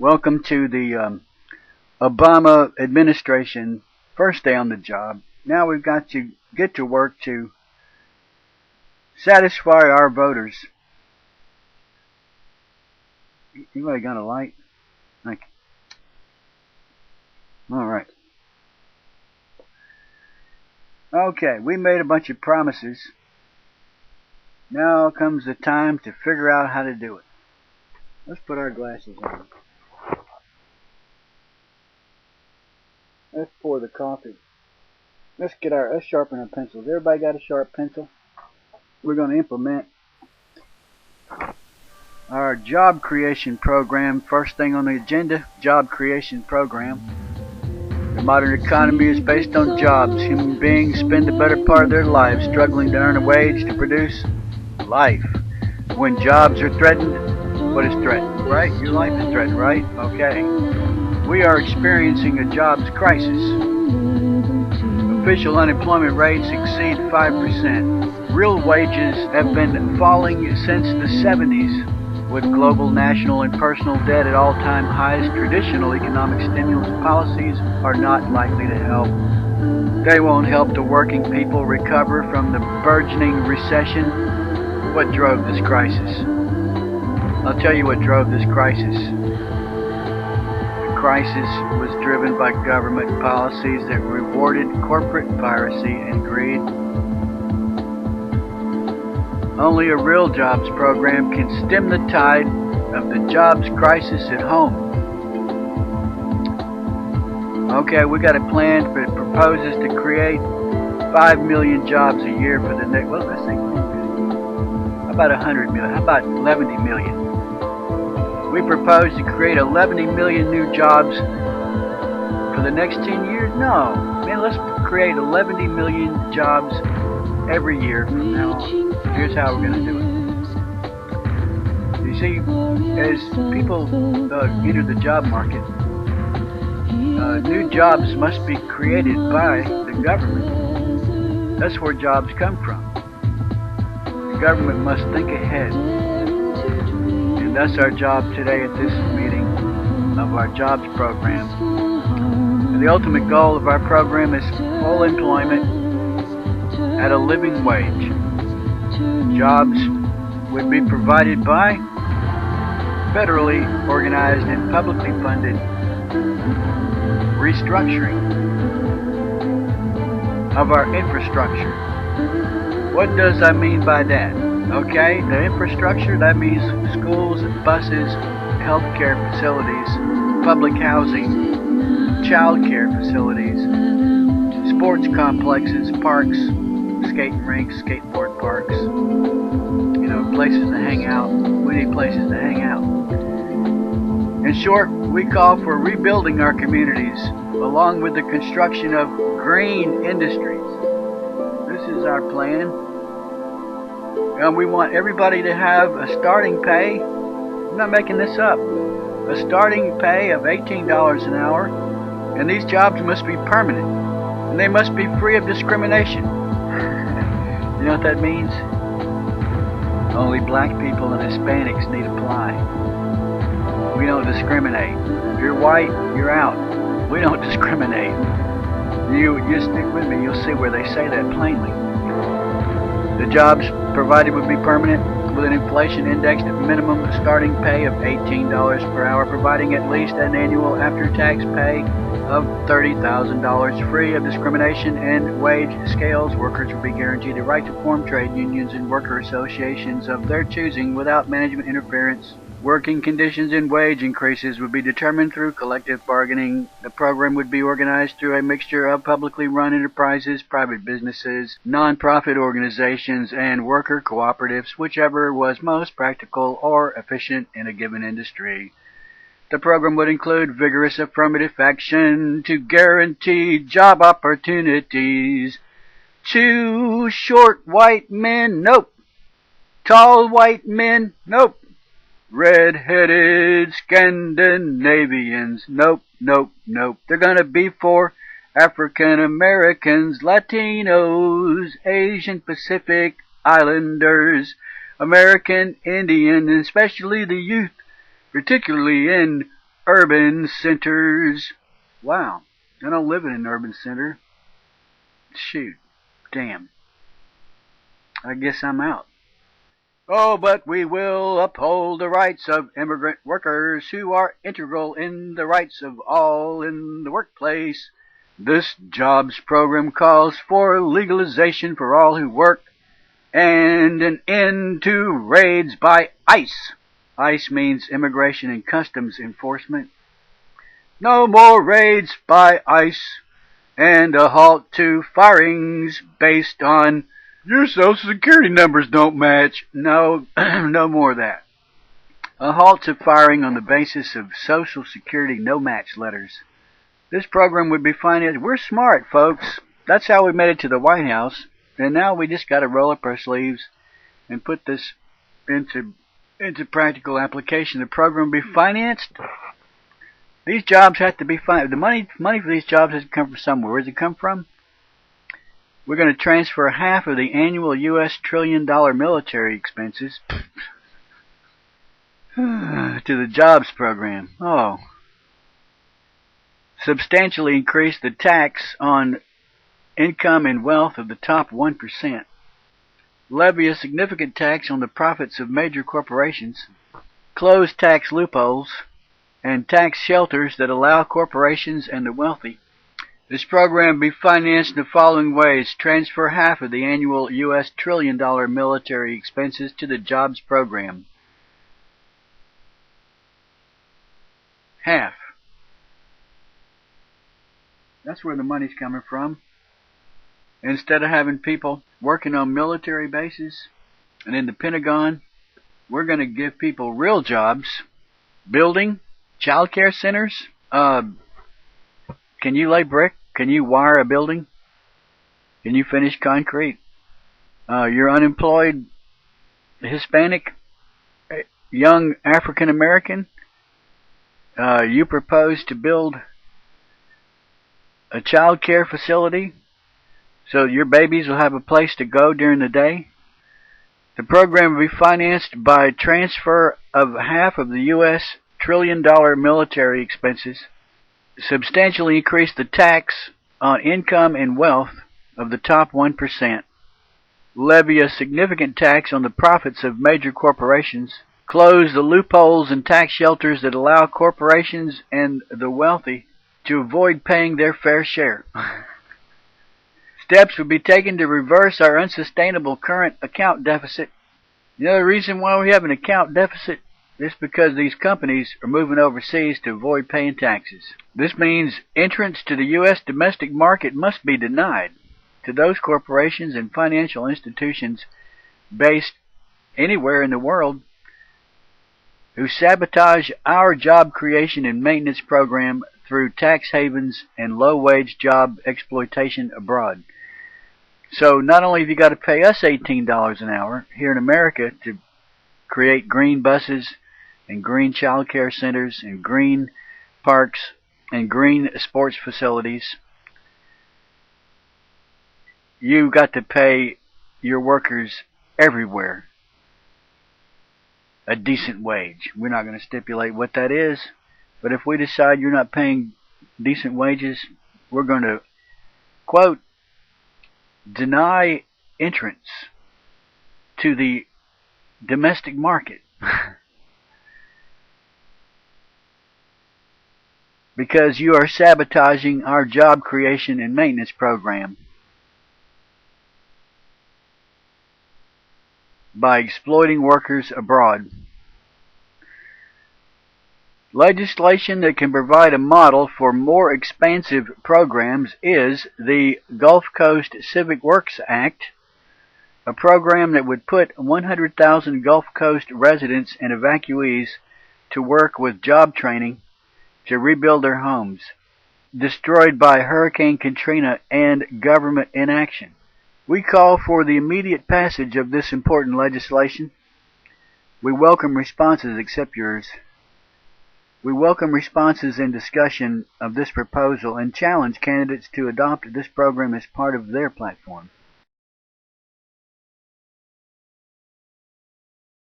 Welcome to the Obama administration, first day on the job. Now we've got to get to work to satisfy our voters. Anybody got a light? Thank you. All right. Okay, we made a bunch of promises. Now comes the time to figure out how to do it. Let's put our glasses on. Let's pour the coffee. Let's sharpen our pencils. Everybody got a sharp pencil? We're going to implement our job creation program. First thing on the agenda, job creation program. The modern economy is based on jobs. Human beings spend the better part of their lives struggling to earn a wage to produce life. When jobs are threatened, what is threatened? Right? Your life is threatened, right? Okay. We are experiencing a jobs crisis. Official unemployment rates exceed 5%. Real wages have been falling since the 70s. With global, national, and personal debt at all-time highs, traditional economic stimulus policies are not likely to help. They won't help the working people recover from the burgeoning recession. What drove this crisis? I'll tell you what drove this crisis. The crisis was driven by government policies that rewarded corporate piracy and greed. Only a real jobs program can stem the tide of the jobs crisis at home. Okay, we got a plan that proposes to create 5 million jobs a year for the next, well, let's think, how about 100 million? How about 11 million? We propose to create 11 million new jobs for the next 10 years? No. Man, let's create 11 million jobs every year from now on. Here's how we're going to do it. You see, as people enter the job market, new jobs must be created by the government. That's where jobs come from. The government must think ahead. And that's our job today at this meeting of our jobs program. And the ultimate goal of our program is full employment at a living wage. Jobs would be provided by federally organized and publicly funded restructuring of our infrastructure. What does I mean by that? Okay, the infrastructure, that means schools, buses, healthcare facilities, public housing, childcare facilities, sports complexes, parks, skating rinks, skateboard parks, places to hang out. We need places to hang out. In short, we call for rebuilding our communities along with the construction of green industries. This is our plan. And we want everybody to have a starting pay. I'm not making this up. A starting pay of $18 an hour. And these jobs must be permanent. And they must be free of discrimination. You know what that means? Only black people and Hispanics need apply. We don't discriminate. If you're white, you're out. We don't discriminate. You stick with me, you'll see where they say that plainly. The jobs provided would be permanent with an inflation indexed at minimum starting pay of $18 per hour, providing at least an annual after-tax pay of $30,000, free of discrimination and wage scales. Workers would be guaranteed the right to form trade unions and worker associations of their choosing without management interference. Working conditions and wage increases would be determined through collective bargaining. The program would be organized through a mixture of publicly run enterprises, private businesses, non-profit organizations, and worker cooperatives, whichever was most practical or efficient in a given industry. The program would include vigorous affirmative action to guarantee job opportunities to short white men, nope. Tall white men, nope. Red-headed Scandinavians, nope, nope, nope. They're gonna be for African Americans, Latinos, Asian Pacific Islanders, American Indian, and especially the youth, particularly in urban centers. Wow, I don't live in an urban center. Shoot, damn. I guess I'm out. Oh, but we will uphold the rights of immigrant workers who are integral in the rights of all in the workplace. This jobs program calls for legalization for all who work and an end to raids by ICE. ICE means Immigration and Customs Enforcement. No more raids by ICE and a halt to firings based on your social security numbers don't match. No, no more of that. A halt to firing on the basis of social security no match letters. This program would be financed. We're smart, folks. That's how we made it to the White House. And now we just got to roll up our sleeves and put this into practical application. The program will be financed. These jobs have to be financed. The money for these jobs has to come from somewhere. Where does it come from? We're going to transfer half of the annual U.S. $1 trillion military expenses to the jobs program. Oh. Substantially increase the tax on income and wealth of the top 1%. Levy a significant tax on the profits of major corporations. Close tax loopholes and tax shelters that allow corporations and the wealthy. This program will be financed in the following ways. Transfer half of the annual U.S. $1 trillion military expenses to the jobs program. Half. That's where the money's coming from. Instead of having people working on military bases and in the Pentagon, we're going to give people real jobs. Building, child care centers. Can you lay brick? Can you wire a building? Can you finish concrete? You're unemployed Hispanic, young African American. You propose to build a child care facility so your babies will have a place to go during the day. The program will be financed by transfer of half of the U.S. $1 trillion military expenses. Substantially increase the tax on income and wealth of the top 1%. Levy a significant tax on the profits of major corporations. Close the loopholes and tax shelters that allow corporations and the wealthy to avoid paying their fair share. Steps would be taken to reverse our unsustainable current account deficit. The other reason why we have an account deficit is because these companies are moving overseas to avoid paying taxes. This means entrance to the U.S. domestic market must be denied to those corporations and financial institutions based anywhere in the world who sabotage our job creation and maintenance program through tax havens and low-wage job exploitation abroad. So not only have you got to pay us $18 an hour here in America to create green buses and green child care centers and green parks and green sports facilities, you got to pay your workers everywhere a decent wage. We're not going to stipulate what that is, but if we decide you're not paying decent wages, we're going to, quote, deny entrance to the domestic market. Because you are sabotaging our job creation and maintenance program by exploiting workers abroad. Legislation that can provide a model for more expansive programs is the Gulf Coast Civic Works Act, a program that would put 100,000 Gulf Coast residents and evacuees to work with job training to rebuild their homes, destroyed by Hurricane Katrina and government inaction. We call for the immediate passage of this important legislation. We welcome responses except yours. We welcome responses and discussion of this proposal and challenge candidates to adopt this program as part of their platform.